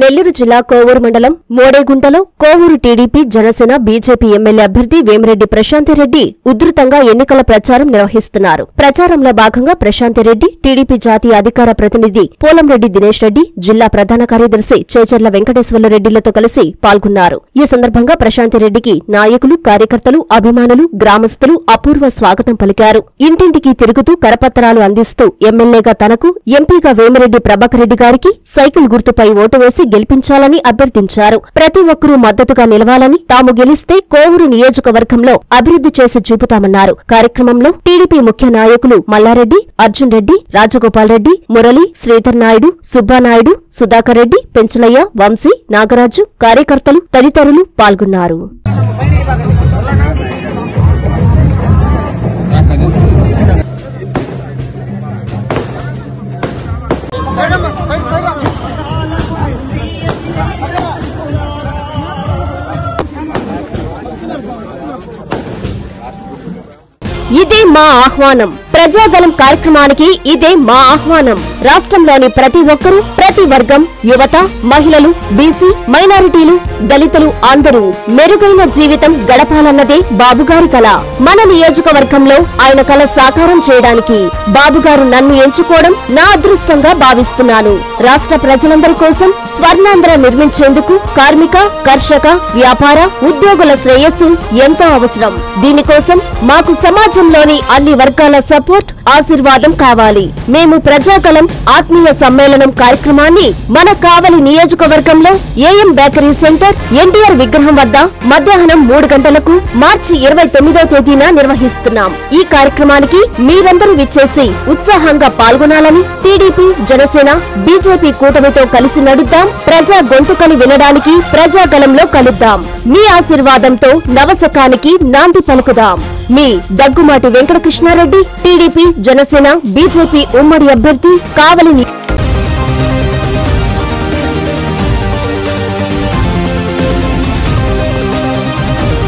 నెల్లూరు జిల్లా కోవూరు మండలం మోడేగుంటలో Kovur TDP Janasena BJP MLA అభ్యర్థి వేమిరెడ్డి ప్రశాంతిరెడ్డి ఉధృతంగా ఎన్నికల ప్రచారం నిర్వహిస్తున్నారు. ప్రచారంలో భాగంగా ప్రశాంతిరెడ్డి టీడీపీ జాతీయ అధికార ప్రతినిధి పోలంరెడ్డి దినేష్ రెడ్డి, జిల్లా ప్రధాన కార్యదర్శి చేచెర్ల వెంకటేశ్వర్లరెడ్డిలతో కలిసి పాల్గొన్నారు. ఈ సందర్భంగా ప్రశాంతిరెడ్డికి నాయకులు, కార్యకర్తలు, అభిమానులు, గ్రామస్తులు అపూర్వ స్వాగతం పలికారు. ఇంటింటికి తిరుగుతూ కరపత్రాలు అందిస్తూ ఎమ్మెల్యేగా తనకు, ఎంపీగా వేమిరెడ్డి ప్రభాకర్ రెడ్డి గారికి సైకిల్ గుర్తుపై ఓటు వేసి గెలిపించాలని అభ్యర్థించారు. ప్రతి ఒక్కరూ మద్దతుగా నిలవాలని, తాము గెలిస్తే కోవూరు నియోజకవర్గంలో అభివృద్ధి చేసి చూపుతామన్నారు. కార్యక్రమంలో టీడీపీ ముఖ్య నాయకులు మల్లారెడ్డి, అర్జున్ రెడ్డి, రాజగోపాల్ రెడ్డి, మురళి, శ్రీధర్ నాయుడు, సుబ్బానాయుడు, సుధాకర్ రెడ్డి, పెంచలయ్య, వంశీ, నాగరాజు, కార్యకర్తలు తదితరులు పాల్గొన్నారు. ఇదే మా ఆహ్వానం. ప్రజాదళం కార్యక్రమానికి ఇదే మా ఆహ్వానం. రాష్ట్రంలోని ప్రతి ఒక్కరూ, ప్రతి వర్గం, యువత, మహిళలు, బీసీ, మైనారిటీలు, దళితులు అందరూ మెరుగైన జీవితం గడపాలన్నదే బాబుగారి కల. మన నియోజకవర్గంలో ఆయన కల సాకారం చేయడానికి బాబుగారు నన్ను ఎంచుకోవడం నా అదృష్టంగా భావిస్తున్నాను. రాష్ట్ర ప్రజలందరి కోసం స్వర్ణాంధ్ర నిర్మించేందుకు కార్మిక, కర్షక, వ్యాపార, ఉద్యోగుల శ్రేయస్సు ఎంతో అవసరం. దీనికోసం మాకు సమాజంలోని అన్ని వర్గాల సపోర్ట్, ఆశీర్వాదం కావాలి. మేము ప్రజాగళం ఆత్మీయ సమ్మేళనం కార్యక్రమాన్ని మన కావలి నియోజకవర్గంలో ఏఎం బేకరీ సెంటర్, ఎన్టీఆర్ విగ్రహం వద్ద మధ్యాహ్నం 3 గంటలకు మార్చి 29వ తేదీన నిర్వహిస్తున్నాం. ఈ కార్యక్రమానికి మీరందరూ విచ్చేసి ఉత్సాహంగా పాల్గొనాలని, టీడీపీ, జనసేన, బీజేపీ కూటమితో కలిసి నడుద్దాం. ప్రజా గొంతుకని వినడానికి ప్రజాగళంలో కలుద్దాం. మీ ఆశీర్వాదంతో నవశకానికి నాంది పలుకుదాం. మీ దగ్గుమాటి వెంకటకృష్ణారెడ్డి, టీడీపీ, జనసేన, బీజేపీ ఉమ్మడి అభ్యర్థి, కావలి.